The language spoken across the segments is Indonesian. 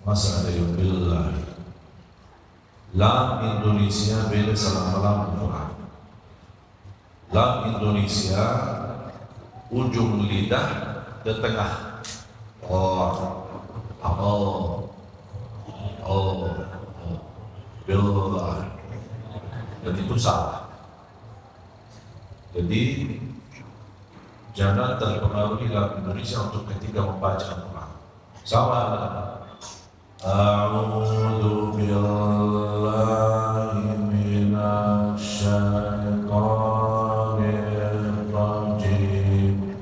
masa ada yang billahi. Lam Indonesia beda sama lam Quran. Lam Indonesia ujung lidah ke tengah. Billahi. Dan itu salah. Jadi jangan terpengaruhi lam Indonesia untuk ketika membaca Al-Quran. Sama A'udzu billahi minasy syaithanir rajim.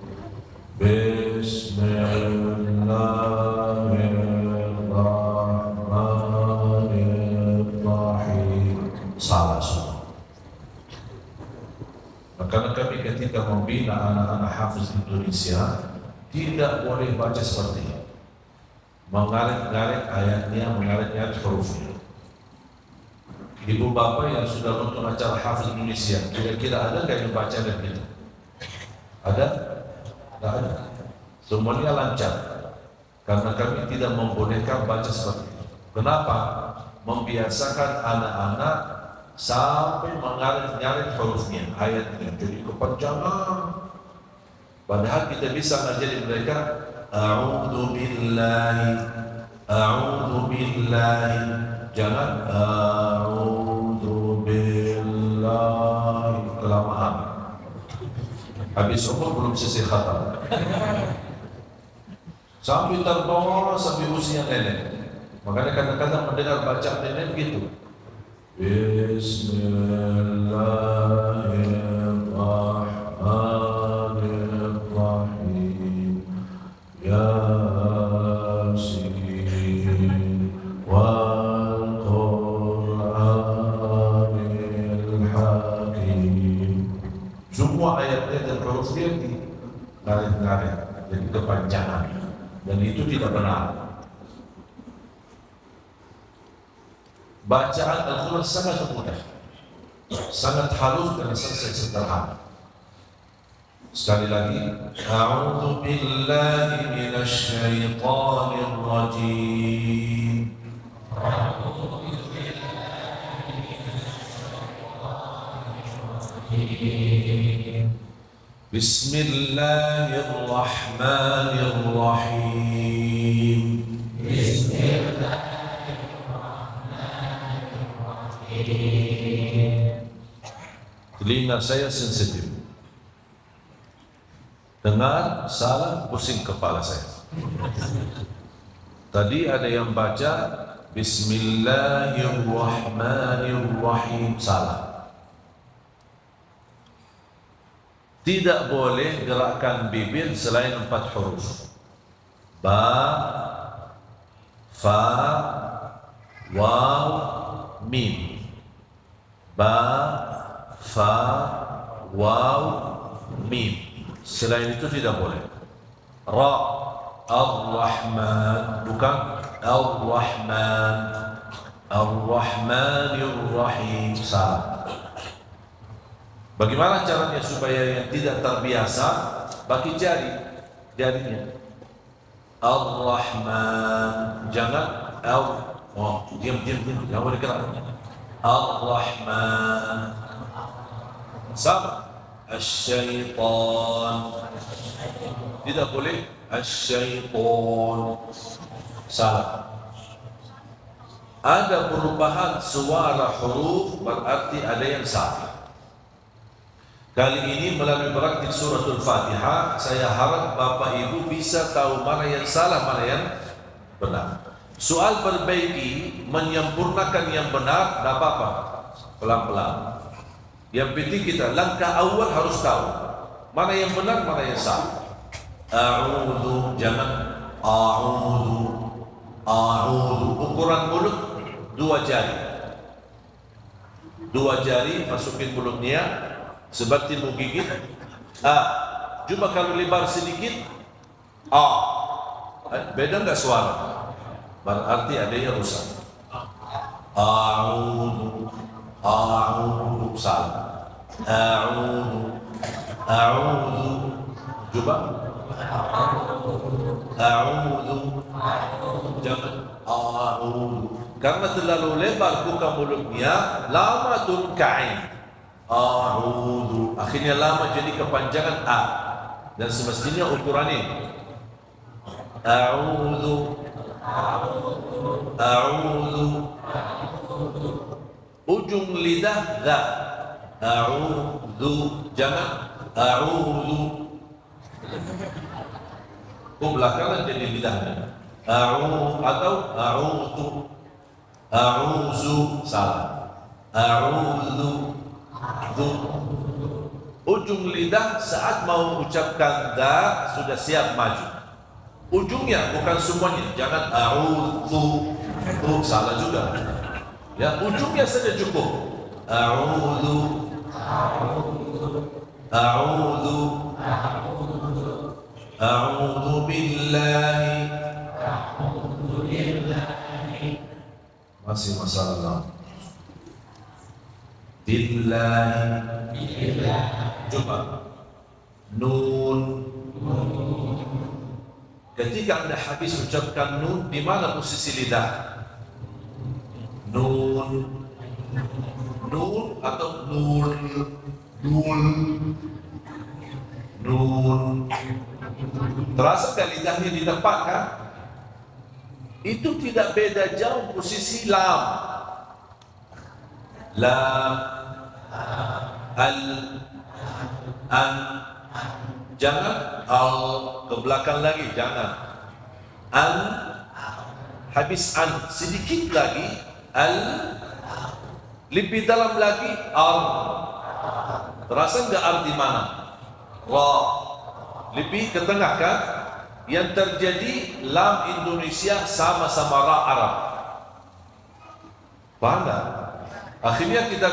Bismillahirrahmanirrahim. Salah semua. Maka kami ketika membina anak-anak hafiz Indonesia tidak boleh baca seperti ini, mengarit-ngarit ayatnya, mengarit-ngarit hurufnya. Ibu bapak yang sudah nonton acara hafiz Indonesia, kira-kira ada nggak yang baca dan gitu? Ada? Tidak ada. Semuanya lancar, karena kami tidak membolehkan baca seperti itu. Kenapa? Membiasakan anak-anak sampai mengarit-ngarit hurufnya, ayatnya, jadi kepanjangan. Padahal kita bisa ngajari mereka A'udzu billahi, jangan A'udzu billahi, kelamaan. Habis umur belum selesai khatam. Sampai terbawa sampai usia nenek. Makanya kadang-kadang mendengar baca nenek begitu. Bismillahirrahmanirrahim. Yasin wal Qur'anil Hakim. Semua ayatnya dan huruf dia ngarit-ngarit, jadi kepanjangan, dan itu tidak benar. Bacaan Al-Quran sangat mudah, sangat halus dan sangat sederhana. Sekali lagi, A'udzu billahi minasy syaithanir rajim. Bismillahirrahmanirrahim. Telinga saya sensitif. Dengar salah, pusing kepala saya. Tadi ada yang baca Bismillahirrahmanirrahim, salah. Tidak boleh gerakkan bibir selain 4 huruf. Ba, fa, waw, mim. Ba, fa, waw, mim. Selain itu tidak boleh. Ra, Ar-Rahman, bukan Ar-Rahman. Ar-Rahmanir-Rahim, salah. Bagaimana caranya supaya yang tidak terbiasa pakai jarinya. Ar-Rahman, jangan diam, jangan boleh gerak. Ar-Rahman. Sama. Asy-syaitan, tidak boleh. Asy-syaitan, salah. Ada perubahan suara huruf berarti ada yang salah. Kali ini melalui praktik suratul Fatihah, saya harap Bapak Ibu bisa tahu mana yang salah, mana yang benar. Soal perbaiki, menyempurnakan yang benar, tidak apa-apa, pelan-pelan. Yang penting kita langkah awal harus tahu mana yang benar, mana yang salah. A'udzu, jangan a'udzu. Ukuran mulut 2 jari. 2 jari masukin mulutnya seperti mau gigit. Cuma kalau lebar sedikit, beda nggak suara? Berarti ada yang rusak. A'udzu, salah. A'udzu, coba. A'udzu, jangan a'udhu. Karena terlalu lebar buka mulutnya, lama turun ke ain. A'udhu. Akhirnya lama jadi kepanjangan a. Dan semestinya ukuran ini. A'udhu. A'udhu. Ujung lidah dha. A'udhu. Jangan a'udhu. Belakangan jadi lidahnya. Atau a'udhu. A'udhu. Salah. A'udhu. Ujung lidah saat mau ucapkan dha sudah siap maju. Ujungnya bukan semuanya. Jangan a'udhu. Itu salah juga. Ya, ujungnya saja cukup. A'udhu. A'udhu. A'udhu billahi. Masih masalah. Billahi. Coba. Nun. Ketika Anda habis ucapkan nun, di mana posisi lidah? Nun. Nun atau nun. Nun. Nun. Terasa kan lidahnya di depan kan? Itu tidak beda jauh posisi lam. Lam. Al. An. Jangan al ke belakang lagi, jangan. An. Habis an sedikit lagi. Al. Lebih dalam lagi al. Terasa enggak al di mana? Ra. Lebih ke tengah kan? Yang terjadi lam Indonesia sama-sama ra Arab. Paham tak? Akhirnya kita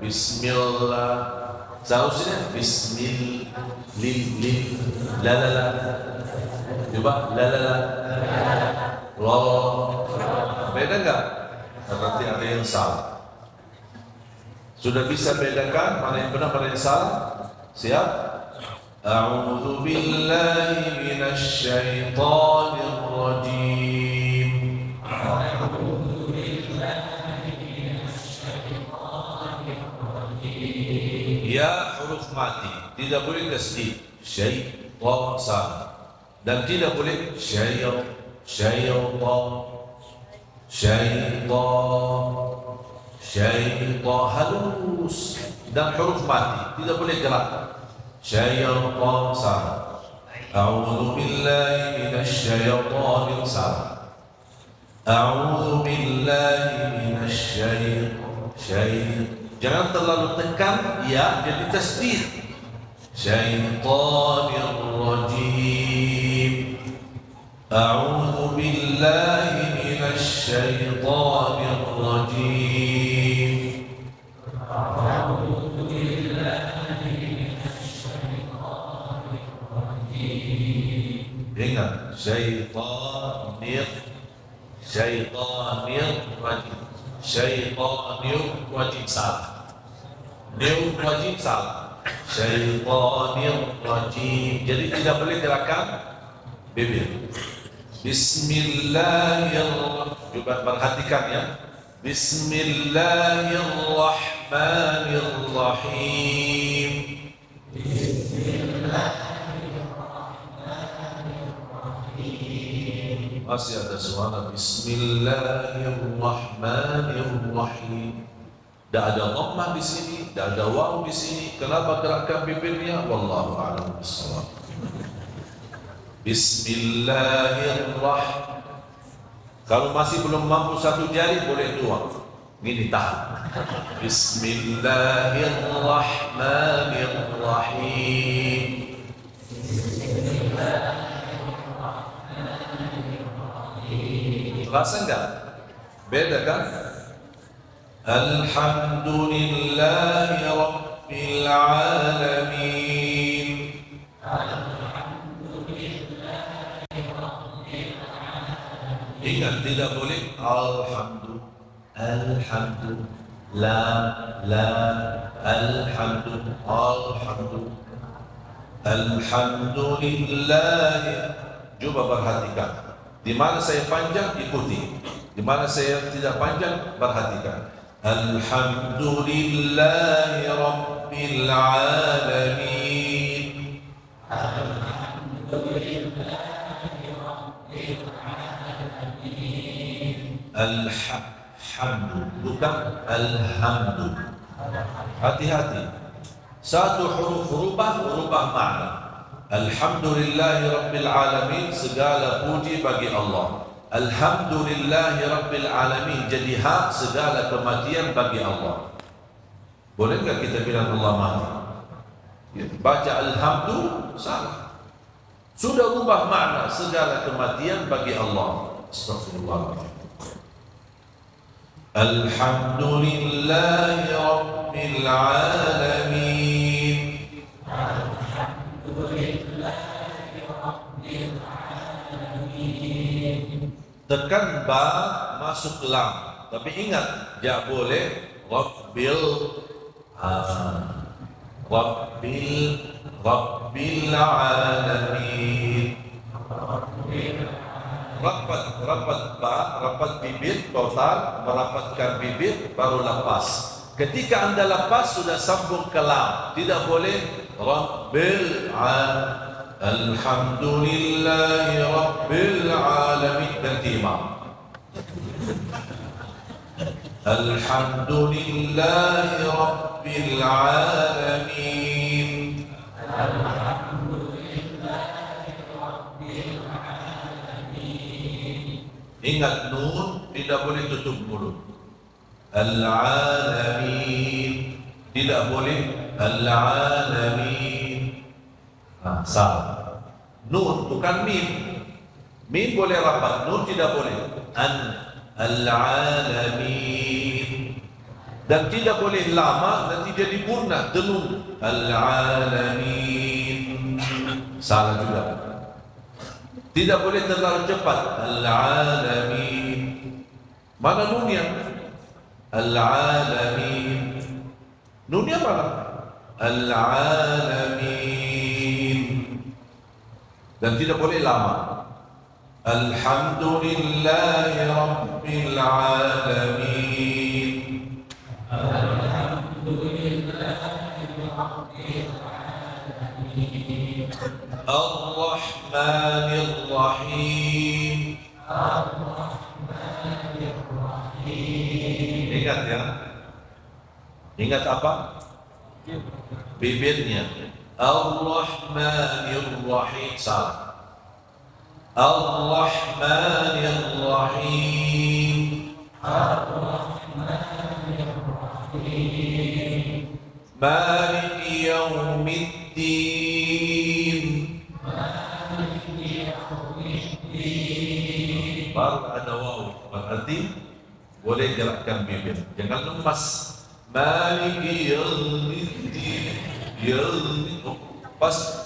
Bismillah. Seharusnya Bismillah. La la la. Coba la la la. La. Beda enggak? Berarti ada yang salah. Sudah bisa bedakan mana yang benar mana yang salah? Siap? A'udzu billahi minasy syaithanir rajim. A'udzu billahi minasy syaithanir rajim. Ya huruf mati, tidak boleh tasdid. Syaitan salah. Dan tidak boleh syaitan. Syaitan halus dan huruf mati, tidak boleh gerak. Syaitan salah. A'udzu billahi minasy syaithanir salah. A'udzu billahi minasy syaitan. Jangan terlalu tekan ya, jadi tasdid. Syaitanir rajim. A'udzu billahi minasy syaithanir rajim. A'udzu billahi minasy syaithanir rajim. Ingat, syaitanir rajim. Syaitanir rajim salah. Nil rajim salah. Syaitanir rajim. Jadi tidak boleh gerakan bibir. Bismillahirrahmanirrahim. Coba perhatikan ya. Bismillahirrahmanirrahim. Bismillahirrahmanirrahim. Masih ada suara Bismillahirrahmanirrahim. Tidak ada dhammah di sini, tidak ada waw di sini. Kenapa gerakan bibirnya? Wallahu a'lam bishawab. Bismillahirrahmanirrahim. Kalau masih belum mampu satu jari, boleh dua. Ini tahan. Bismillahirrahmanirrahim. Terasa enggak? Beda kan? Alhamdulillahi Rabbil Alamin. Ingat, tidak boleh alhamdulillah, alhamdulillah. Coba perhatikan. Di mana saya panjang, ikuti. Di mana saya tidak panjang, perhatikan. Alhamdulillahi Rabbil Alamin. Alhamdu, bukan alhamdu. Hati-hati. Satu huruf rubah makna. Alhamdulillahi Rabbil Alamin, segala puji bagi Allah. Alhamdulillahi Rabbil Alamin, jadi hak segala kematian bagi Allah. Boleh enggak kita bilang Allah mati? Ya, baca alhamdu, salah. Sudah rubah makna, segala kematian bagi Allah. Astagfirullahaladzim. Alhamdulillahi Rabbil Alamin. Tekan ba, masuk lam. Tapi ingat, tidak boleh Rabbil Alamin. Rapat ba, rapat bibir, total, merapatkan bibir, baru lepas. Ketika anda lepas, sudah sambung ke lam. Tidak boleh Rabbil Alamin. Alhamdulillahi Rabbil Alamin. Ganti imam. Alhamdulillahi Rabbil Alamin. Ingat, nun tidak boleh tutup mulut. Al-Alamin, tidak boleh Al-Alamin. Salah. Nun bukan mim. Mim boleh rapat, nun tidak boleh. Al-Alamin. Dan tidak boleh lama, nanti jadi purna, denun. Al-Alamin. Salah juga. Tidak boleh terlalu cepat. Al-Alamin. Mana nunnya? Al-Alamin. Nunnya mana? Al-Alamin. Dan tidak boleh lama. Alhamdulillahi Rabbil Alamin. Ar-Rahmanir Rahim. Ingat ya. Ingat apa? Bibirnya. Ar-Rahmanir Rahim. Salah. Ar-Rahmanir Rahim. Maliki Yawmiddin. Baru ada waw, berarti boleh gerakkan bibir, jangan lemas. Maliki Yawmiddin.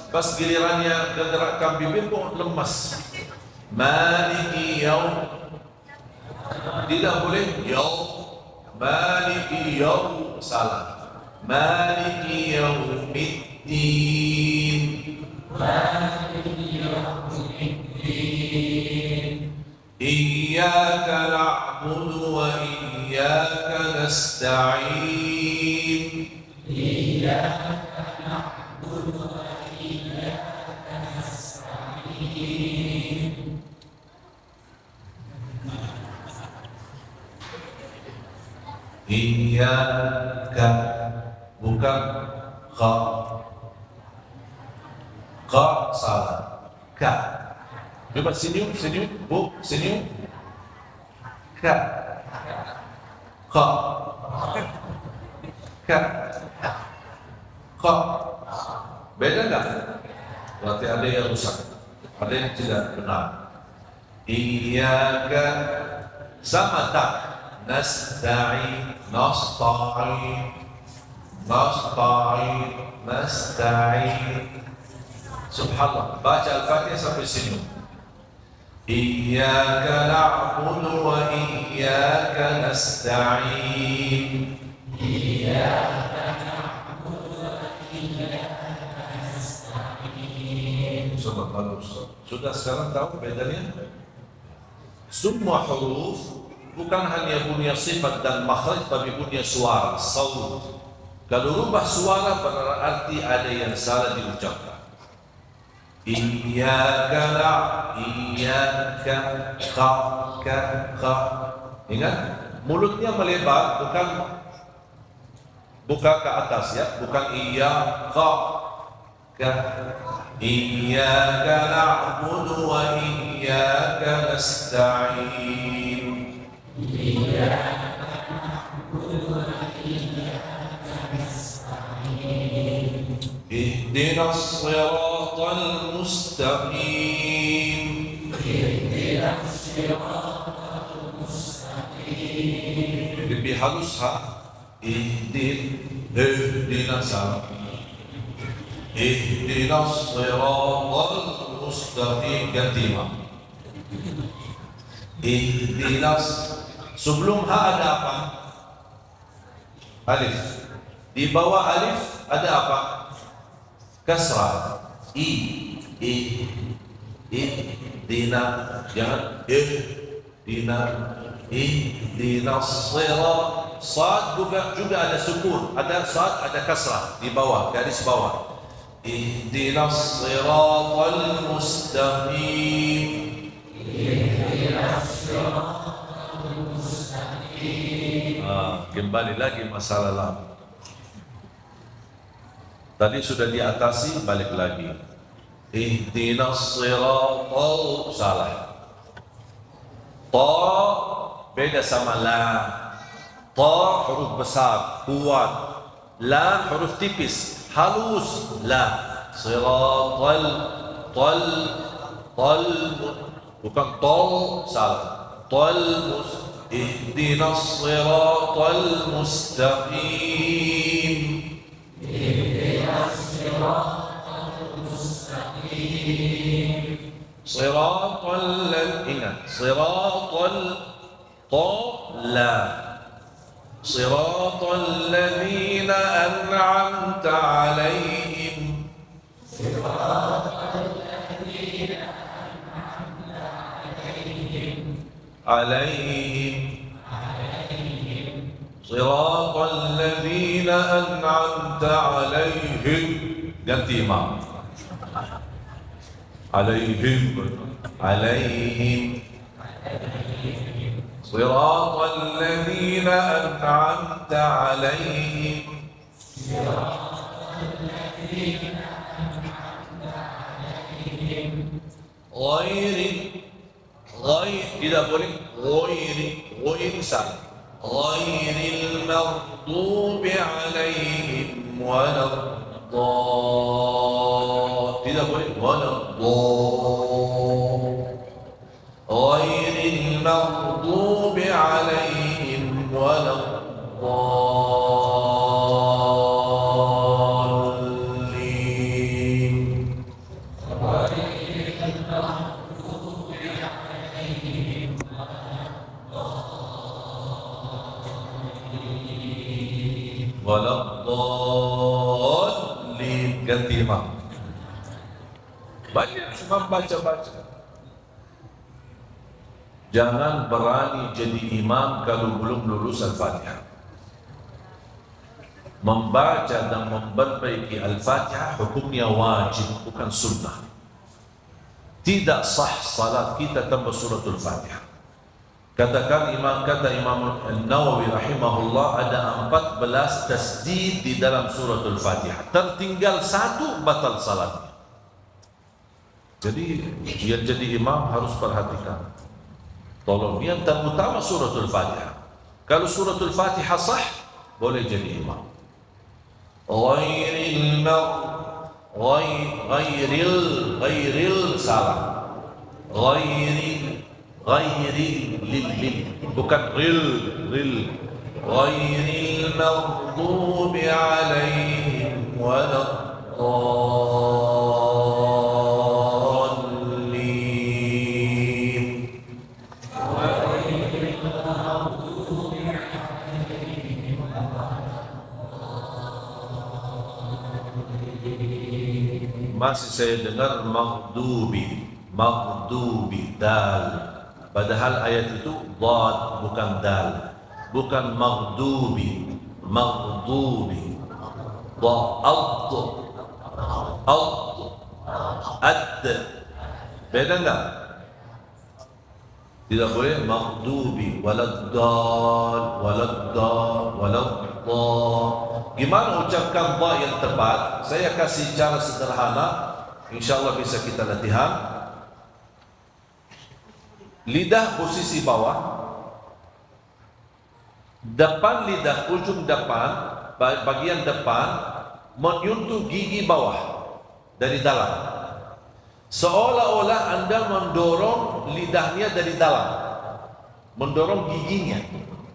Pas gilirannya gerakkan bibir kok lemas. Maliki Yawm, tidak boleh Yawm. Maliki Yawm, salah. Maliki Yawmiddin. Iyyaka na'budu wa iyyaka nasta'in. Iyyaka, bukan kha. Kha salah. Ka. Coba senyum, bu, senyum. Ka. Kha. Ka. Kha. Beda enggak? Berarti ada yang rusak, ada yang tidak benar. Iyyaka sama tak? Nasta'in, nasta'in, nasta'in. Subhanallah, baca Al-Fatihah sampai senyum. Iyyaka na'budu wa iyyaka nasta'in. Iyyaka na'budu wa iyyaka nasta'in. Sudah sekarang tahu bedanya? Semua huruf bukan hanya punya sifat dan makhraj, tapi punya suara, saut. Kalau rubah suara berarti ada yang salah diucapkan. Iyyaka iyyaka kha. Ingat, mulutnya melebar, buka ke atas ya, bukan iyyaka ka. Iyyaka na'budu wa iyyaka nasta'in. اهدنا الصراط المستقيم. Lebih halus ha. اهدنا الصراط المستقيم. Ganti imam. Ihdinas. Sebelum ha ada apa? Alif. Di bawah alif ada apa? Kasrah. Ihdina. Jangan ihdina sirat. Sad juga ada sukun, ada sad, ada kasrah di bawah, garis bawah. Ihdina siratal mustaqim. Kembali lagi masalah lama. Tadi sudah diatasi, balik lagi. Ihdinas siratal, salah. Ta beda sama la. Ta huruf besar, kuat. La huruf tipis, halus. La. Siratal, tal, bukan tol, salah. Ihdinas siratal mustaqim. Siratal, ingat, siratal la. Siratal ladzina an'amta 'alaihim. Siratal ladzina an'amta 'alaihim. Ganti imam. عليهم صراط الذين أنعمت عليهم. tidak boleh غير salah. غير المغضوب عليهم ولا tidak boleh غير المغضوب عليهم ولا الضالين. ولا الضالين. Ganti imam. Banyak imam baca-baca. Jangan berani jadi imam kalau belum lulus Al-Fatihah. Membaca dan memperbaiki Al-Fatihah hukumnya wajib, bukan sunnah. Tidak sah salat kita tanpa suratul Fatihah. Kata Imam Nawawi rahimahullah, ada 14 tasdid di dalam suratul Fatihah. Tertinggal satu, batal salatnya. Jadi yang jadi imam harus perhatikan. Tolong, yang terutama suratul Fatihah. Kalau suratul Fatihah sah, boleh jadi imam. Ghairil salah. Ghairil bukan ril. Ghairil maghdubi alaihim waladdallin. Masih saya dengar maghdubi dal. Padahal ayat itu dhad bukan dal, bukan maghdubi, maghdubi. Dhad, ad. Beda enggak? Tidak boleh maghdubi, waladdal, waladdal, waladdal. Gimana ucapkan dha yang tepat? Saya kasih cara sederhana, insyaallah bisa kita latihan. Lidah posisi bawah, depan lidah, ujung depan, bagian depan menyentuh gigi bawah dari dalam, seolah-olah Anda mendorong lidahnya dari dalam, mendorong giginya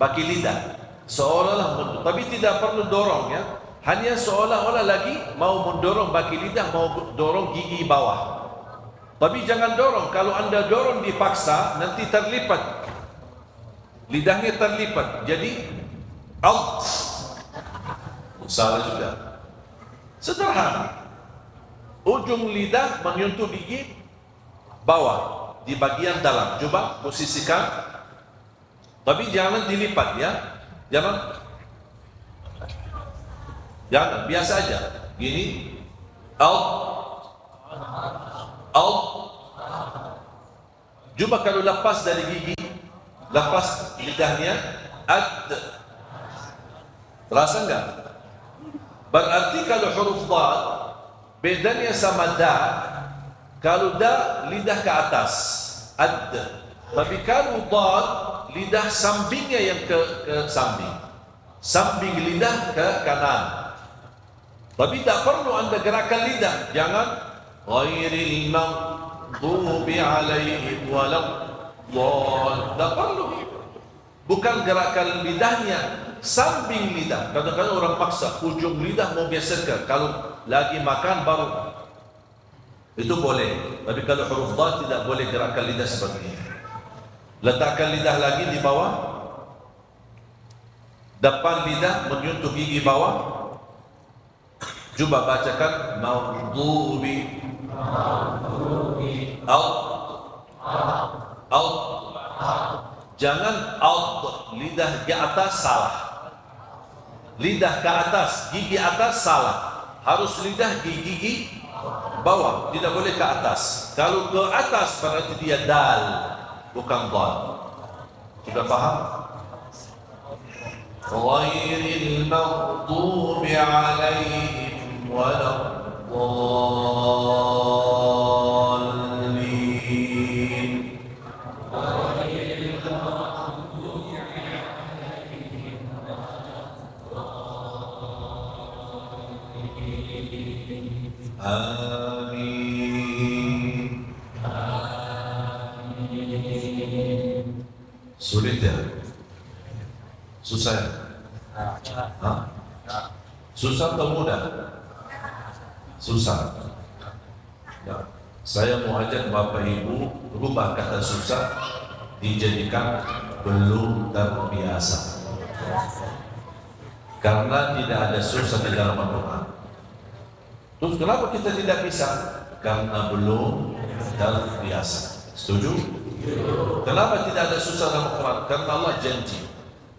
pakai lidah, seolah-olah tapi tidak perlu dorong ya, hanya seolah-olah lagi mau mendorong pakai lidah, mau dorong gigi bawah. Tapi jangan dorong, kalau Anda dorong dipaksa nanti terlipat, lidahnya terlipat, jadi out, salah juga. Sederhana, ujung lidah menyentuh gigi bawah di bagian dalam. Coba posisikan, tapi jangan dilipat ya, jangan biasa aja gini, out, out. Coba kalau lepas dari gigi, lepas lidahnya, ad. Terasa enggak? Berarti kalau huruf dhad bedanya sama da, kalau da lidah ke atas, ad. Tapi kalau dhad lidah sampingnya yang ke samping, samping lidah ke kanan. Tapi tak perlu Anda gerakkan lidah, jangan ghairil maghdubi alaihim waladdallin. Tak perlu. Bukan gerakan lidahnya, samping lidah. Kadang-kadang orang paksa ujung lidah mau geserkan, kalau lagi makan baru itu boleh. Tapi kalau huruf dha tidak boleh gerakan lidah seperti ini. Letakkan lidah lagi di bawah, depan lidah menyentuh gigi bawah. Coba bacakan maghdubi, out. Jangan out, lidah ke atas salah. Lidah ke atas, gigi atas salah. Harus lidah di gigi bawah, tidak boleh ke atas. Kalau ke atas berarti dia dal, bukan dhad. Sudah faham? Ghairil maghdubi alaihim waladdallin. Amin. Sulit ya? Susah ya? Hah? Susah atau mudah? Susah. Ya. Saya mau ajak Bapak Ibu rubah kata susah dijadikan belum terbiasa. Karena tidak ada susah di dalam Al-Quran. Terus kenapa kita tidak bisa? Karena belum terbiasa. Setuju? Kenapa tidak ada susah dalam Al-Quran? Karena Allah janji,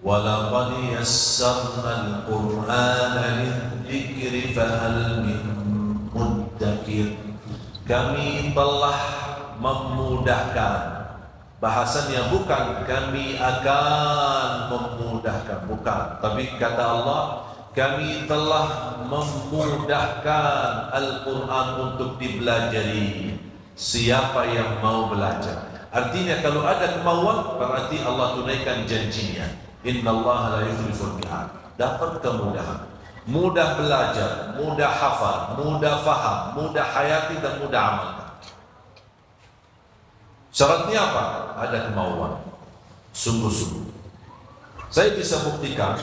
وَلَقَدْ يَسَّرْنَا الْقُرْآنَ لِلذِّكْرِ فَهَلْ مِن مُدَّكِرٍ. Kami telah memudahkan. Bahasanya bukan kami akan memudahkan, bukan. Tapi kata Allah, kami telah memudahkan Al-Quran untuk dipelajari. Siapa yang mau belajar? Artinya kalau ada kemauan, berarti Allah tunaikan janjinya. Innallaha la yukhliful mi'ad. Dapat kemudahan, mudah belajar, mudah hafal, mudah faham, mudah hayati dan mudah amalkan. Syaratnya apa? Ada kemauan, sungguh-sungguh. Saya bisa buktikan.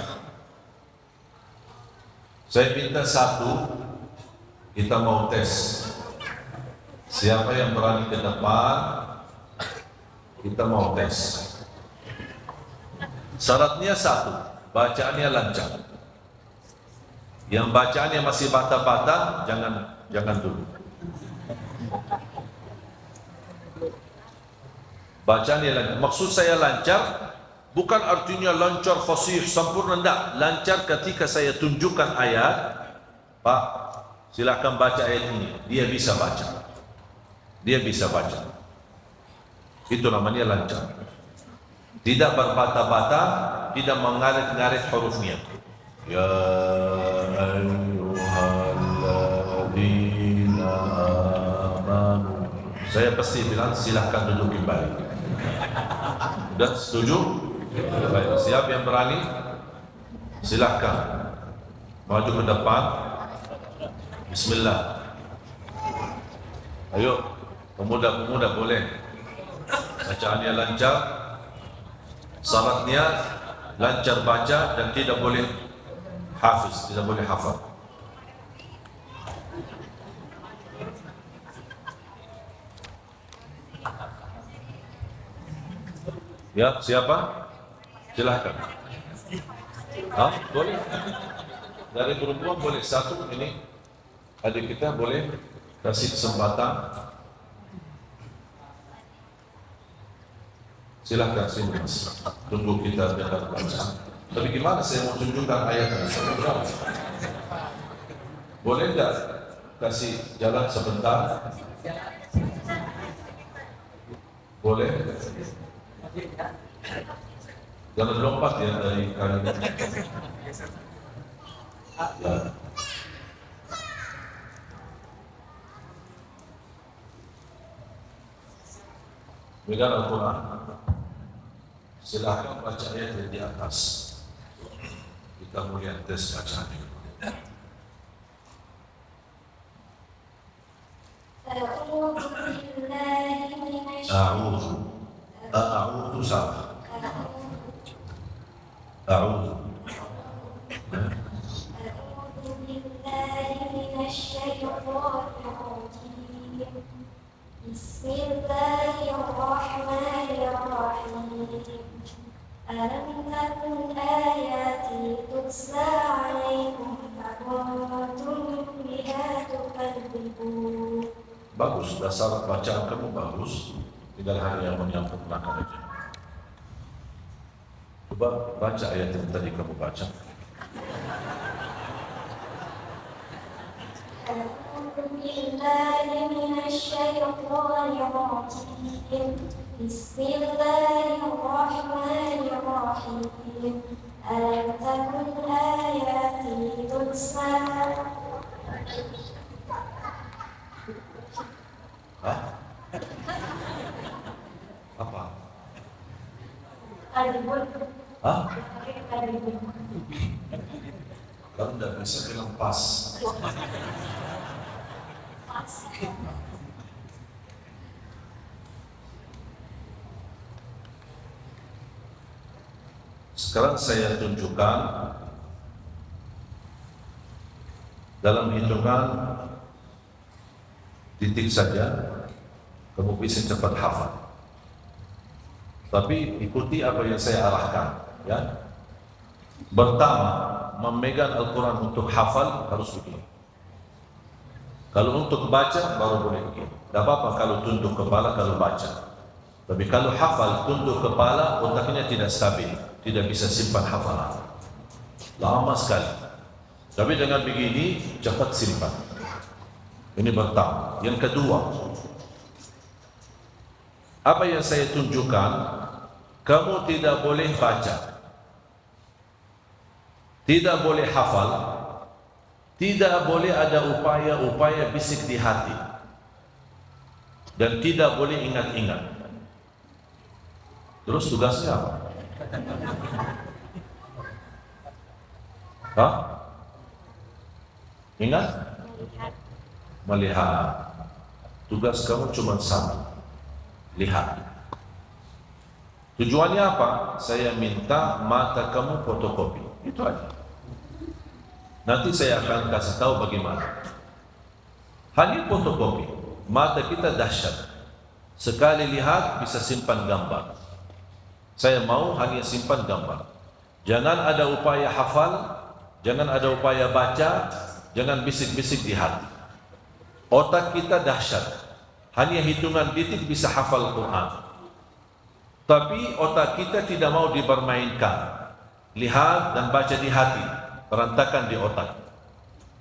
Saya minta satu, kita mau tes. Siapa yang berani ke depan, kita mau tes. Syaratnya satu, bacaannya lancar. Yang bacaannya masih bata-bata, jangan dulu. Bacaan dia lancar. Maksud saya lancar bukan artinya lancar fasih sempurna, tidak. Lancar ketika saya tunjukkan ayat, Pak, silakan baca ayat ini. Dia bisa baca. Dia bisa baca. Itu namanya lancar. Tidak berbata-bata, tidak mengarit-ngarit hurufnya. Ya ayyuhalladzina amanu. Saya pasti bilang silahkan duduk kembali. Sudah setuju? Baik. Siap yang berani? Silahkan maju ke depan. Bismillah. Ayo, pemuda-pemuda boleh. Bacaannya lancar. Syaratnya lancar baca dan tidak boleh hafiz, tidak boleh hafal. Ya, siapa? Silahkan. Boleh. Dari perempuan boleh satu. Ini adik kita boleh kasih kesempatan. Silahkan sini mas. Tunggu kita dengar baca. Tapi gimana saya mau tunjukkan ayatnya? Boleh enggak kasih jalan sebentar? Boleh? Jangan lompat ya dari kalian. Ya. Pegang Al-Quran. Silahkan baca ayat yang di atas. Kita mulai tes bacaannya. A'udhu salah. A'udhu billahi minasyaitonir rajim. Bismillahirrahmanirrahim. Alam takun ayati tutla alaikum fakuntum biha tukadzibun. Bagus, dasar bacaan kamu bagus. Tinggal hanya menyempurnakan aja. Coba baca ayat yang tadi kamu baca. Bismillahirrahmanirrahim. Alam takun ayati tutla. Apa? Kamu tidak bisa bilang pas. Sekarang saya tunjukkan dalam hitungan titik saja, kamu bisa cepat hafal. Tapi ikuti apa yang saya arahkan, ya. Pertama, memegang Al-Quran untuk hafal harus begini. Kalau untuk baca baru boleh begini. Tidak apa-apa kalau tunduk kepala kalau baca. Tapi kalau hafal tunduk kepala, otaknya tidak stabil, tidak bisa simpan hafalan. Lama sekali. Tapi dengan begini cepat simpan. Ini pertama. Yang kedua, apa yang saya tunjukkan, kamu tidak boleh baca, tidak boleh hafal, tidak boleh ada upaya-upaya bisik di hati, dan tidak boleh ingat-ingat. Terus tugasnya apa? Ingat? Melihat. Tugas kamu cuma satu, lihat. Tujuannya apa? Saya minta mata kamu fotokopi. Itu aja. Nanti saya akan kasih tahu bagaimana. Hanya fotokopi. Mata kita dahsyat. Sekali lihat bisa simpan gambar. Saya mau hanya simpan gambar. Jangan ada upaya hafal, jangan ada upaya baca, jangan bisik-bisik di hati. Otak kita dahsyat. Hanya hitungan detik bisa hafal Quran. Tapi otak kita tidak mau dipermainkan. Lihat dan baca di hati, berantakan di otak.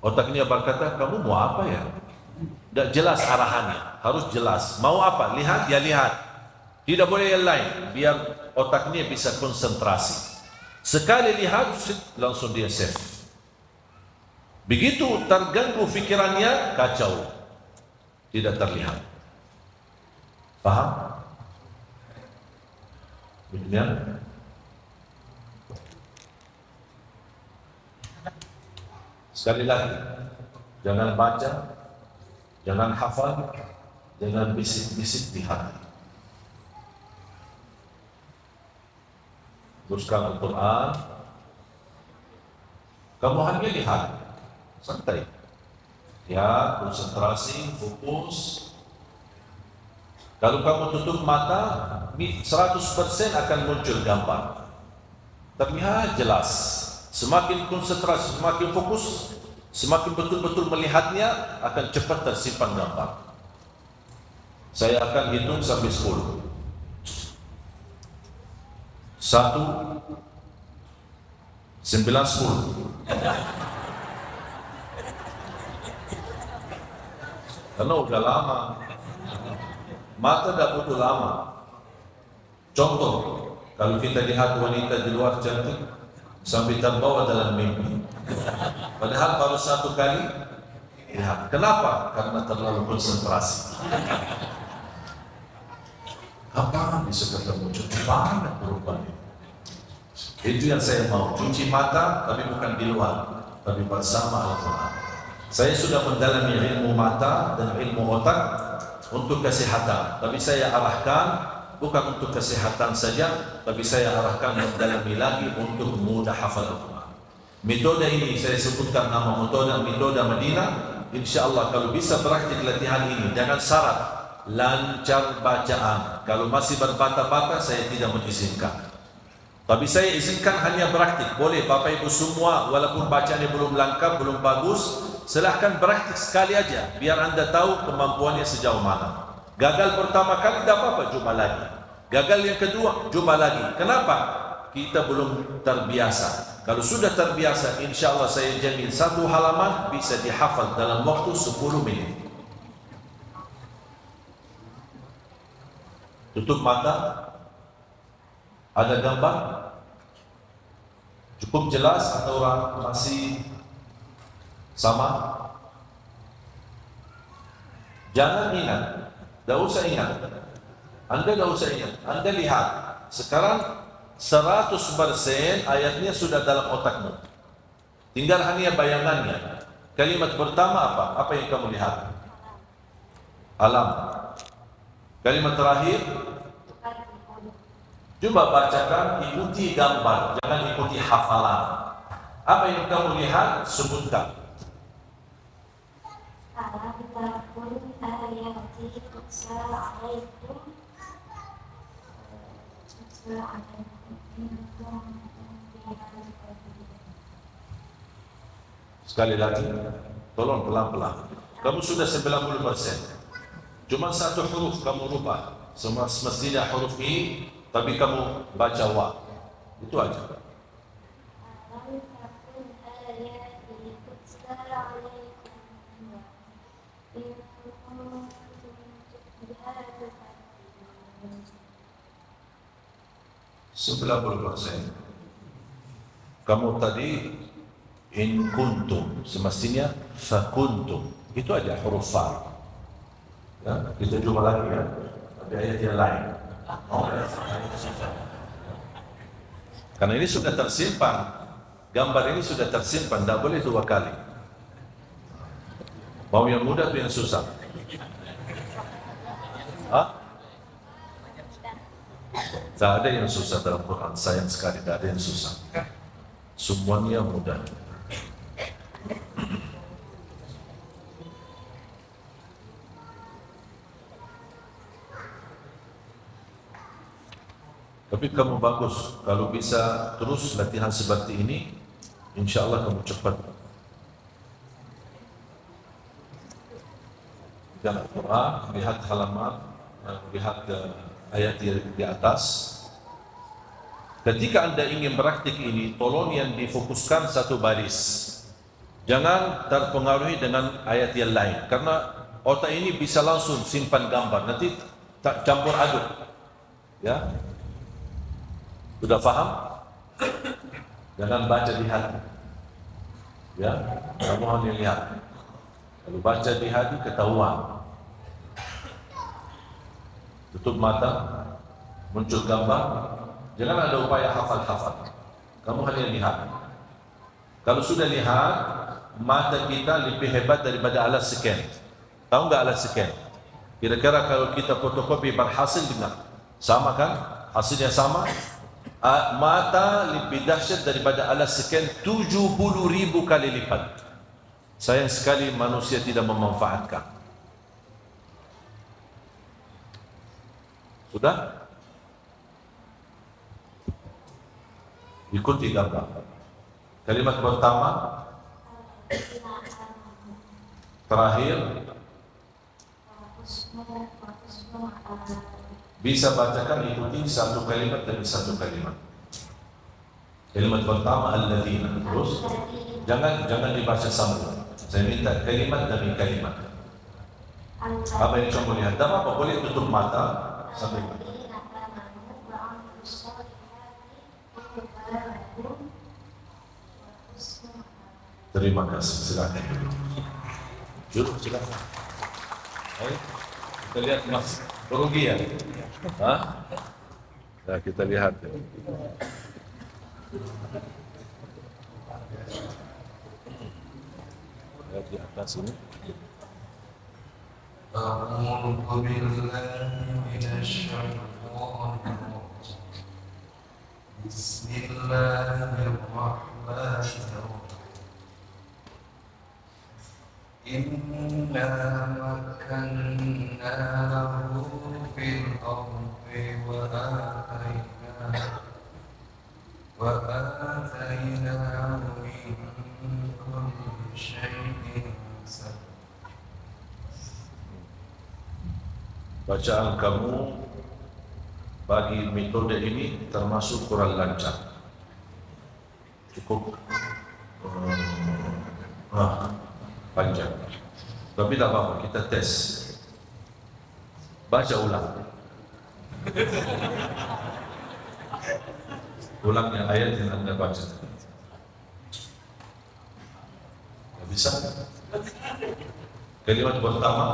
Otaknya berkata, kamu mau apa ya? Tidak jelas arahannya, harus jelas. Mau apa? Lihat, ya lihat. Tidak boleh yang lain, biar otaknya bisa konsentrasi. Sekali lihat, langsung dia save. Begitu terganggu fikirannya, kacau. Tidak terlihat. Paham? Begini. Sekali lagi, jangan baca, jangan hafal, jangan bisik-bisik di hati. Teruskan Al-Quran, kamu hanya lihat, santai. Lihat, konsentrasi, fokus. Kalau kamu tutup mata, 100% akan muncul gambar. Terlihat jelas. Semakin konsentrasi, semakin fokus, semakin betul-betul melihatnya, akan cepat tersimpan gambar. Saya akan hitung sampai 10. 1, 9, 10. Karena udah lama. Mata tak butuh lama. Contoh, kalau kita lihat wanita di luar cantik, sampai terbawa dalam mimpi. Padahal baru satu kali lihat. Kenapa? Karena terlalu konsentrasi. Apa bisa ketemu? Cuci banget berubahnya. Itu yang saya mau. Cuci mata, tapi bukan di luar, tapi bersama Al-Quran. Saya sudah mendalami ilmu mata dan ilmu otak untuk kesehatan. Tapi saya arahkan bukan untuk kesehatan saja, tapi saya arahkan mendalami lagi untuk mudah hafal Al-Quran. Metode ini saya sebutkan nama metode Madinah. InsyaAllah kalau bisa praktik latihan ini, jangan syarat lancar bacaan. Kalau masih berbata-bata, saya tidak mengizinkan. Tapi saya izinkan hanya praktik. Boleh Bapak Ibu semua, walaupun bacaannya belum lengkap, belum bagus, silahkan praktik sekali aja, biar Anda tahu kemampuannya sejauh mana. Gagal pertama kali, tidak apa-apa, coba lagi. Gagal yang kedua, coba lagi. Kenapa? Kita belum terbiasa. Kalau sudah terbiasa, insya Allah saya jamin satu halaman bisa dihafal dalam waktu 10 menit. Tutup mata. Ada gambar? Cukup jelas atau masih sama? Jangan ingat, tidak usah ingat. Anda tidak usah ingat, Anda lihat. Sekarang 100% ayatnya sudah dalam otakmu. Tinggal hanya bayangannya. Kalimat pertama apa? Apa yang kamu lihat? Alam. Kalimat terakhir, coba bacakan, ikuti gambar, jangan ikuti hafalan. Apa yang kamu lihat, sebutkan. Sekali lagi, tolong pelan-pelan. Kamu sudah 90%. Cuma satu huruf kamu rubah. Semestinya huruf I, tapi kamu baca wa. Itu aja. %90. Kamu tadi in kuntum, semestinya fakuntum. Itu aja huruf fa. Ya, kita coba lagi ya. Tapi ayat yang lain. Karena ini sudah tersimpan, gambar ini sudah tersimpan, tidak boleh 2 kali. Mau yang mudah atau yang susah? Hah? Tak ada yang susah dalam Quran, sayang sekali, tak ada yang susah. Semuanya mudah. Tapi kamu bagus, kalau bisa terus latihan seperti ini, insya Allah kamu cepat. Dalam Quran, lihat halaman, lihat ayat di atas, Ketika Anda ingin praktik ini, tolong yang difokuskan satu baris. Jangan terpengaruhi dengan ayat yang lain, karena otak ini bisa langsung simpan gambar, nanti tak campur aduk. Ya, sudah faham? Jangan baca di hati. Ya, kamu hanya lihat. Kalau baca di hati ketahuan. Tutup mata, muncul gambar. Jangan ada upaya hafal-hafal. Kamu hanya lihat. Kalau sudah lihat, mata kita lebih hebat daripada alat scan. Tahu nggak alat scan? Kira-kira kalau kita fotokopi berhasil dengan sama kan? Hasilnya sama. Mata lebih dahsyat daripada alat scan 70.000 kali lipat. Sayang sekali manusia tidak memanfaatkan. Sudah? Ikuti gambar. Kalimat pertama, terakhir, bisa bacakan ikuti satu kalimat demi satu kalimat. Kalimat pertama alladzina, terus jangan dibaca sambung. Saya minta kalimat demi kalimat. Apa yang kamu lihat? Tak apa, boleh tutup mata sampai. Terima kasih, silakan. Duduk, silakan. Ayo, kita lihat mas, kerugian. Hah? Nah, kita lihat. Lihat di atas ini. A'udzu billahi minasyaitonir rajim. Bismillahirrahmanirrahim. Inna makanna lahu fil ardi wa atainahu min kulli syai'in sabab. Bacaan kamu bagi metode ini termasuk kurang lancar. Cukup panjang. Tapi tak apa-apa, kita tes. Baca ulang. Ulangnya ayat yang Anda baca. Tak bisa? Kalimat pertama.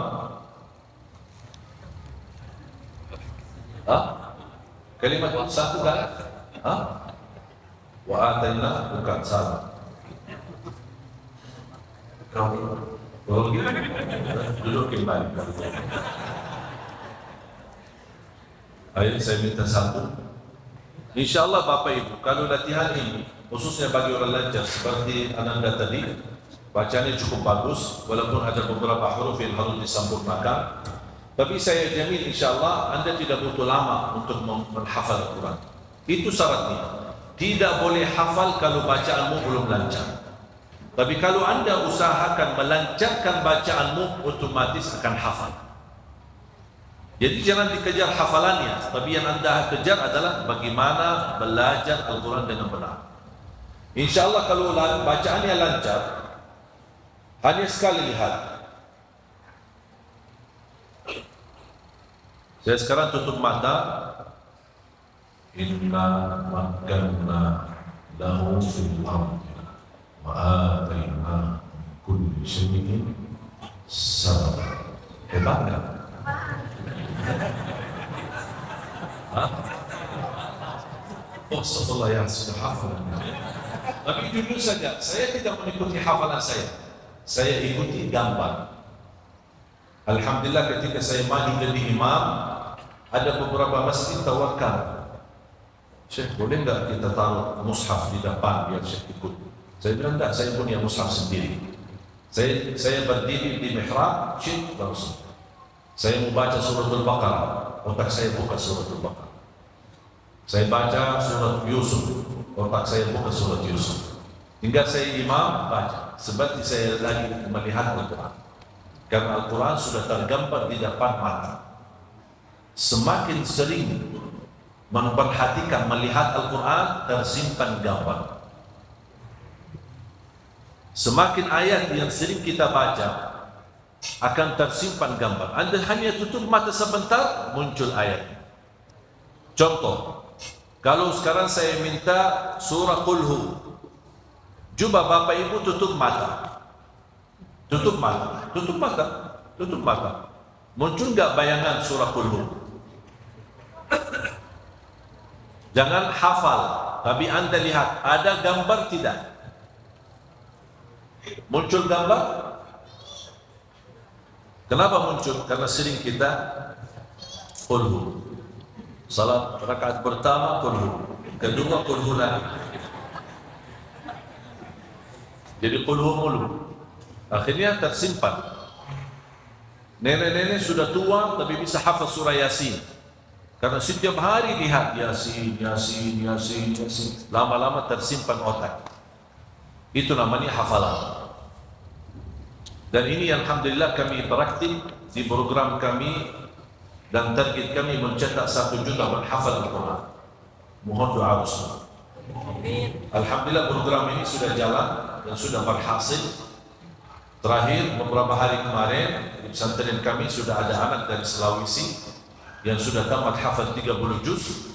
Kalimat satu kan? Wa ataina bukan salah. Oh gitu. Duduk kembali. Ayo saya minta satu. InsyaAllah Bapak Ibu, kalau latihan ini khususnya bagi orang lancar seperti Ananda tadi, bacanya cukup bagus, walaupun ada beberapa huruf yang harus disempurnakan. Tapi saya jamin insyaAllah Anda tidak butuh lama untuk menghafal Al-Quran. Itu syaratnya. Tidak boleh hafal kalau bacaanmu belum lancar. Tapi kalau Anda usahakan melancarkan bacaanmu, otomatis akan hafal. Jadi jangan dikejar hafalannya, tapi yang Anda kejar adalah bagaimana belajar Al-Quran dengan benar. InsyaAllah kalau bacaannya lancar, hanya sekali lihat. Saya sekarang tutup mata. Inna makanna lahu fil ardi wa ataina kulli syai'in sabab. Hebat kan? Oh, astagfirullah ya, sudah hafal. Tapi jujur saja, saya tidak mengikuti hafalan saya. Saya ikuti gambar. Alhamdulillah ketika saya maju jadi imam, ada beberapa masjid tawarkan, Syekh boleh enggak kita taruh mushaf di depan biar Syekh ikut? Saya bilang enggak, saya punya mushaf sendiri. Saya berdiri di mihrab, Syekh langsung. Saya mau baca suratul Baqarah, otak saya buka suratul Baqarah. Saya baca surat Yusuf, otak saya buka surat Yusuf. Hingga saya imam baca, seperti saya lagi melihat Al-Quran. Karena Al-Quran sudah tergambar di depan mata. Semakin sering memperhatikan, melihat Al-Quran tersimpan gambar. Semakin ayat yang sering kita baca akan tersimpan gambar. Anda hanya tutup mata sebentar, muncul ayat. Contoh, kalau sekarang saya minta surah Qul Hu, cuba Bapak Ibu tutup mata. Tutup mata, tutup mata, tutup mata. Muncul enggak bayangan surah Qul Hu? Jangan hafal, tapi Anda lihat ada gambar tidak? Muncul gambar? Kenapa muncul? Karena sering kita Qul Hu. Salat rakaat pertama Qul Hu, kedua Qul Hu lagi. Jadi Qul Hu mulu. Akhirnya tersimpan. Nenek-nenek sudah tua tapi bisa hafal surah Yasin. Karena setiap hari lihat Yasin, Yasin, Yasin, Yasin. Lama-lama tersimpan otak. Itu namanya hafalan. Dan ini alhamdulillah kami praktik di program kami, dan target kami mencetak 1 juta penghafal Al-Quran. Mohon doa bersama. Alhamdulillah program ini sudah jalan dan sudah berhasil. Terakhir beberapa hari kemarin di pesantren kami sudah ada anak dari Sulawesi yang sudah tamat hafal 30 juz.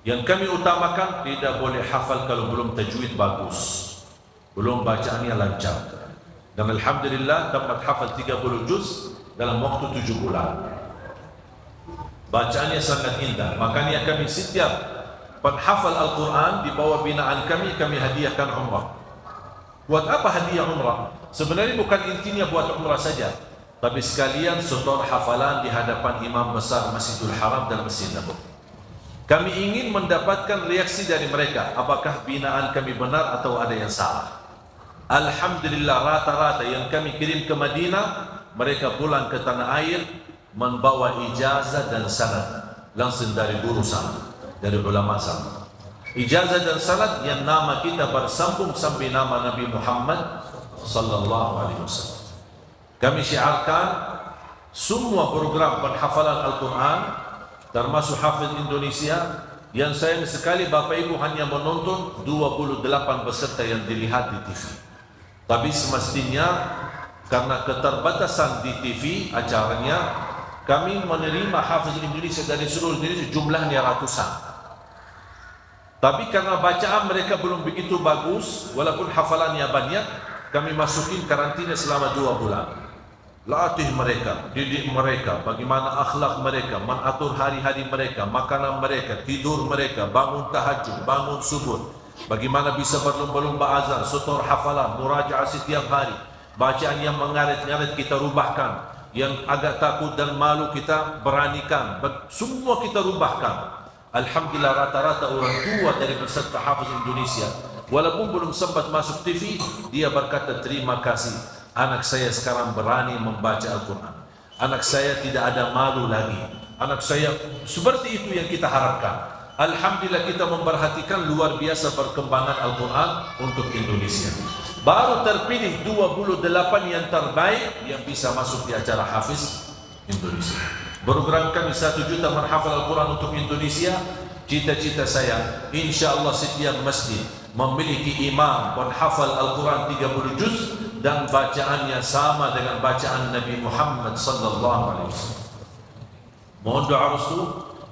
Yang kami utamakan tidak boleh hafal kalau belum tajwid bagus, belum bacaannya lancar. Dan alhamdulillah tamat hafal 30 juz dalam waktu 7 bulan. Bacaannya sangat indah. Makanya kami setiap penghafal Al-Quran di bawah binaan kami hadiahkan umrah. Buat apa hadiah umrah? Sebenarnya bukan intinya buat umrah saja, tapi sekalian setor hafalan di hadapan imam besar Masjidul Haram dan Masjid Nabawi. Kami ingin mendapatkan reaksi dari mereka, apakah binaan kami benar atau ada yang salah. Alhamdulillah rata-rata yang kami kirim ke Madinah, mereka pulang ke tanah air membawa ijazah dan sanad langsung dari guru sana, dari ulama sana. Ijazah dan sanad yang nama kita bersambung sampai nama Nabi Muhammad sallallahu alaihi wasallam. Kami syiarkan semua program penghafalan Al-Quran termasuk hafiz Indonesia, yang sayang sekali Bapak Ibu hanya menonton 28 peserta yang dilihat di TV. Tapi semestinya karena keterbatasan di TV acaranya, kami menerima hafiz Indonesia dari seluruh Indonesia, jumlahnya ratusan. Tapi karena bacaan mereka belum begitu bagus, walaupun hafalannya banyak, kami masukin karantina selama 2 bulan. Latih mereka, didik mereka, bagaimana akhlak mereka, mengatur hari-hari mereka, makanan mereka, tidur mereka, bangun tahajud, bangun subuh, bagaimana bisa berlomba-lomba azan, setor hafalan, murajaah setiap hari, bacaan yang mengarit-ngarit kita rubahkan, yang agak takut dan malu kita beranikan, semua kita rubahkan. Alhamdulillah rata-rata orang tua dari peserta hafiz Indonesia, walaupun belum sempat masuk TV, dia berkata terima kasih, anak saya sekarang berani membaca Al-Quran, anak saya tidak ada malu lagi, anak saya seperti itu yang kita harapkan. Alhamdulillah kita memperhatikan luar biasa perkembangan Al-Quran untuk Indonesia. Baru terpilih 28 yang terbaik yang bisa masuk di acara hafiz Indonesia. Program kami 1 juta menghafal Al-Quran untuk Indonesia. Cita-cita saya, insya Allah setiap masjid memiliki imam penghafal Al-Quran 30 juz dan bacaannya sama dengan bacaan Nabi Muhammad sallallahu alaihi wasallam. Mohon doa restu.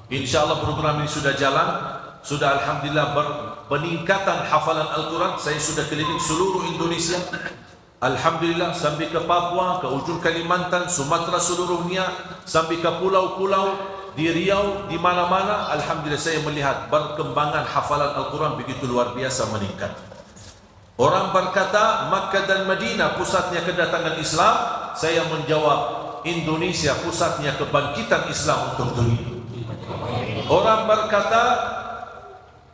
Insya Allah program ini sudah jalan, sudah alhamdulillah peningkatan hafalan Al-Quran. Saya sudah keliling seluruh Indonesia. Alhamdulillah sampai ke Papua, ke ujung Kalimantan, Sumatera seluruhnya, sampai ke pulau-pulau di Riau, di mana-mana. Alhamdulillah saya melihat perkembangan hafalan Al-Quran begitu luar biasa meningkat. Orang berkata Makkah dan Madinah pusatnya kedatangan Islam. Saya menjawab Indonesia pusatnya kebangkitan Islam untuk dunia. Orang berkata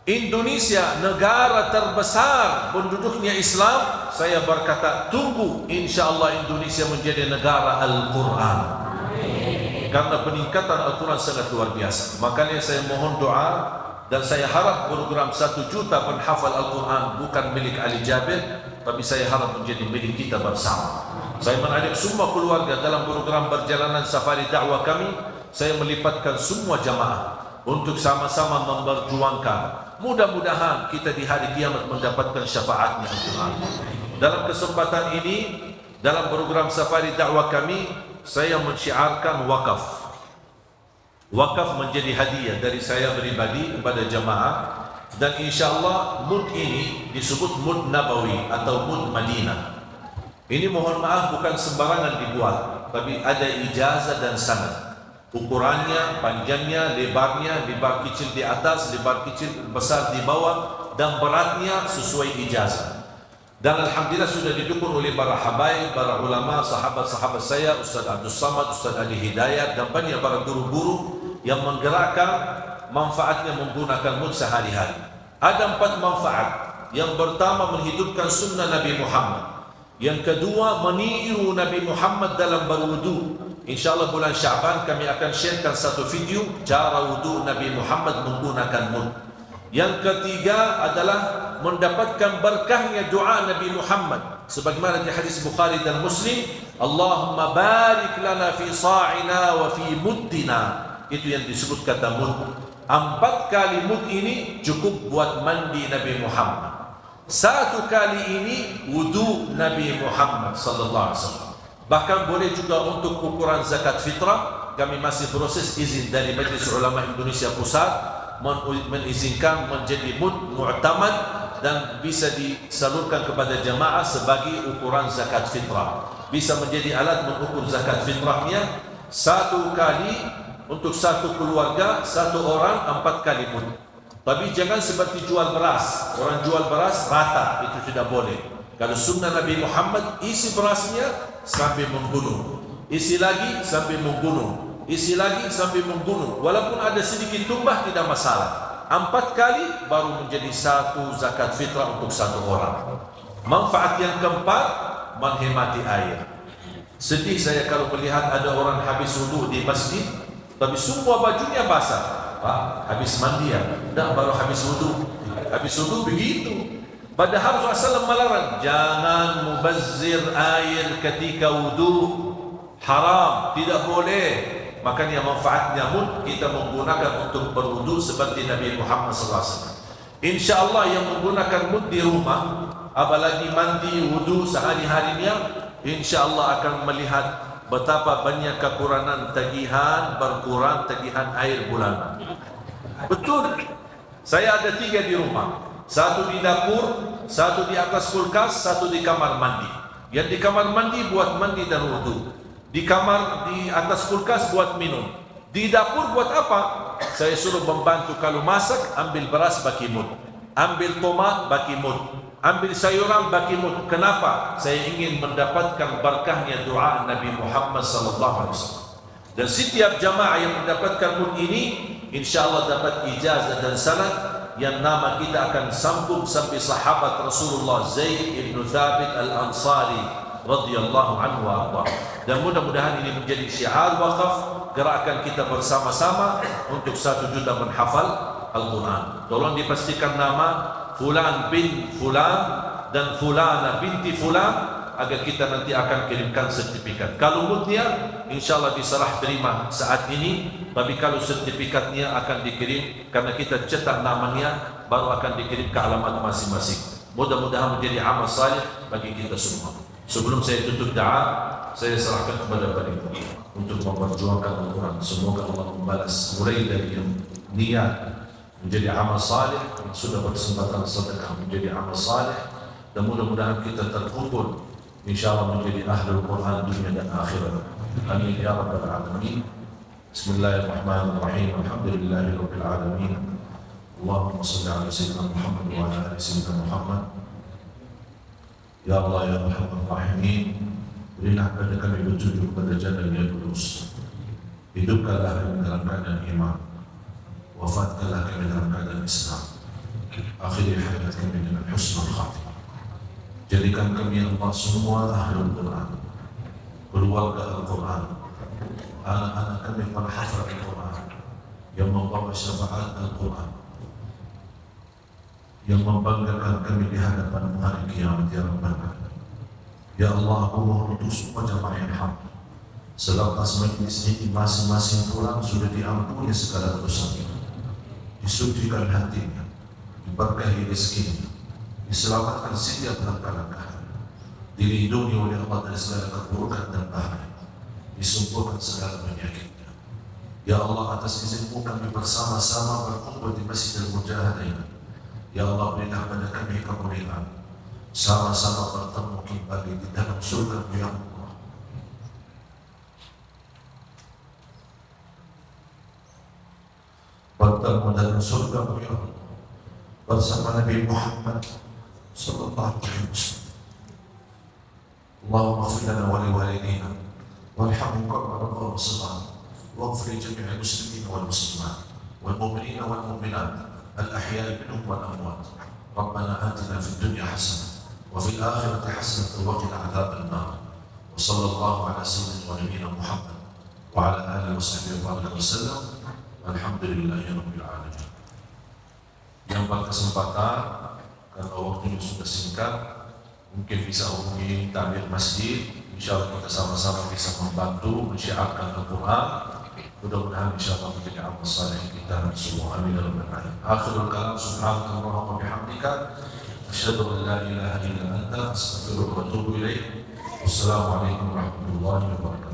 Indonesia negara terbesar penduduknya Islam. Saya berkata tunggu, insya Allah Indonesia menjadi negara Al-Quran. Karena peningkatan Al-Quran sangat luar biasa. Makanya saya mohon doa, dan saya harap program 1 juta penghafal Al-Quran bukan milik Ali Jabir, tapi saya harap menjadi milik kita bersama. Saya mengajak semua keluarga dalam program perjalanan safari dakwah kami. Saya melipatkan semua jamaah. untuk sama-sama memperjuangkan. Mudah-mudahan kita di hari kiamat mendapatkan syafaatnya Al-Quran. Dalam kesempatan ini, dalam program safari dakwah kami, saya mensyiarkan wakaf. Wakaf menjadi hadiah dari saya pribadi kepada jamaah, dan insyaAllah mud ini disebut mud Nabawi atau mud Madinah. Ini mohon maaf bukan sembarangan dibuat, tapi ada ijazah dan sanad. Ukurannya, panjangnya, lebarnya, lebar kecil di atas, lebar kecil besar di bawah, dan beratnya sesuai ijazah. Dan alhamdulillah sudah didukung oleh para habaib, para ulama, sahabat-sahabat saya, Ustaz Abdul Samad, Ustaz Ali Hidayat, dan banyak para guru-guru yang menggerakkan manfaatnya menggunakan mud sehari-hari. Ada 4 manfaat. Yang pertama, menghidupkan sunnah Nabi Muhammad. Yang kedua, meniru Nabi Muhammad dalam berwudu. InsyaAllah bulan Syaban kami akan sharekan satu video cara wudu Nabi Muhammad menggunakan mud. Yang ketiga adalah mendapatkan berkahnya doa Nabi Muhammad sebagaimana di hadis Bukhari dan Muslim, Allahumma barik lana fi sa'ina wa fi muddina. Itu yang disebut kata mud. 4 kali mud ini cukup buat mandi Nabi Muhammad. 1 kali ini wudu Nabi Muhammad sallallahu alaihi wasallam. Bahkan boleh juga untuk ukuran zakat fitrah. Kami masih proses izin dari Majlis Ulama Indonesia Pusat mengizinkan menjadi mud mu'tamad dan bisa disalurkan kepada jamaah sebagai ukuran zakat fitrah. Bisa menjadi alat mengukur zakat fitrahnya. 1 kali untuk 1 keluarga, 1 orang 4 kali mud. Tapi jangan seperti jual beras. Orang jual beras rata, itu tidak boleh. Kalau sunnah Nabi Muhammad, isi berasnya sampai membunuh, isi lagi sampai membunuh, isi lagi sampai membunuh. Walaupun ada sedikit tumbah tidak masalah. 4 kali baru menjadi 1 zakat fitrah untuk 1 orang. Manfaat yang keempat, menghemati air. Sedih saya kalau melihat ada orang habis wudu di masjid, tapi semua bajunya basah. Pak, habis mandi ya? Tidak, baru habis wudu. Habis wudu begitu. Padahal Rasulullah melarang, jangan mubazzir air ketika wudu, haram, tidak boleh. Makanya manfaatnya mud kita menggunakan untuk berwudu seperti Nabi Muhammad SAW. InsyaAllah yang menggunakan mud di rumah, apalagi mandi, wudu sehari-harinya, InsyaAllah akan melihat betapa banyak kekurangan tagihan, berkurang tagihan air bulanan. Betul, saya ada 3 di rumah. 1 di dapur, 1 di atas kulkas, 1 di kamar mandi. Yang di kamar mandi buat mandi dan wudu. Di atas kulkas buat minum. Di dapur buat apa? Saya suruh membantu kalau masak, ambil beras bagi mud, ambil tomat bagi mud, ambil sayuran bagi mud. Kenapa? Saya ingin mendapatkan berkahnya doa Nabi Muhammad SAW. Dan setiap jamaah yang mendapatkan mud ini, insyaAllah dapat ijazah dan sanad yang nama kita akan sambung sampai sahabat Rasulullah Zaid ibn Thabit al-Ansari radhiyallahu anhu wa arda. Dan mudah-mudahan ini menjadi syiar wakaf gerakan kita bersama-sama untuk 1 juta menghafal Al-Quran. Tolong dipastikan nama Fulan bin Fulan dan Fulana binti Fulan agar kita nanti akan kirimkan sertifikat. Kalau mudnya insyaAllah diserah terima saat ini, tapi kalau sertifikatnya akan dikirim karena kita cetak namanya baru akan dikirim ke alamat masing-masing. Mudah-mudahan menjadi amal saleh bagi kita semua. Sebelum saya tutup doa, saya serahkan kepada Bapak untuk memperjuangkan Al-Quran. Semoga Allah membalas mulai dari yang niat menjadi amal saleh, sudah bersempatan sedekah menjadi amal saleh, dan mudah-mudahan kita terkumpul InsyaAllah menjadi ahlul Quran dunia dan akhirat. Amin ya rabbal alamin. Bismillahirrahmanirrahim. Alhamdulillahirabbil alamin. Allahumma shalli ala sayyidina Muhammad wa ala ali sayyidina Muhammad. Ya Allah ya Rahman Rahimin, berilah kepada kami petunjuk pada jalan yang lurus. Hidupkanlah kami dalam keadaan iman, wafatkanlah kami dalam keadaan Islam, akhiri hayat kami dengan husnul khatimah. Jadikan kami Allah semua ahlul Quran, keluarga Al-Quran, anak-anak kami para hafal Al-Quran yang membawa syafaat Al-Quran, yang membanggakan kami di hadapan hari kiamat ya Rabbana. Ya Allah, Allah untuk semua jamaah yang hak. Selepas majlis ini masing-masing pulang sudah diampuni segala dosa. disucikan hatinya, diberkahi rezekinya, diselamatkan setiap langkah-langkah, dilindungi oleh Allah dari segala keburukan dan bahaya, disembuhkan segala penyakitnya. Ya Allah, atas izin-Mu kami bersama-sama berkumpul di Masjid Al-Mujahadain. Ya Allah, berilah pada kami kemuliaan, sama-sama bertemu kembali di dalam surga-Mu ya Allah. Bertemu dalam surga-Mu ya Allah bersama Nabi Muhammad sallallahu alaihi wasallam. Allahumma ighfir lana wa liwalidayna warhamhum kama rabbayana shaghira واغفر لجميع المسلمين والمسلمات والمؤمنين والمؤمنات الأحياء منهم والأموات. ربنا آتنا في الدنيا حسنة وفي الآخرة حسنة وقنا عذاب النار. وصلى الله على سيدنا ونبينا محمد وعلى آله وصحبه وسلم. الحمد لله رب العالمين. Yang berkesempatan, karena waktunya sudah singkat, mungkin bisa hubungi takmir masjid. InsyaAllah kita sama-sama bisa membantu mensyiarkan Al-Quran. Mudah-mudahan insyaAllah menjadi amal saleh kita semua. Amin ya rabbal alamin. Akhirul kalam, subhanakallahumma wa bihamdika, asyhadu an la ilaha illa anta, astaghfiruka wa atubu ilaik. Wassalamualaikum warahmatullahi wabarakatuh.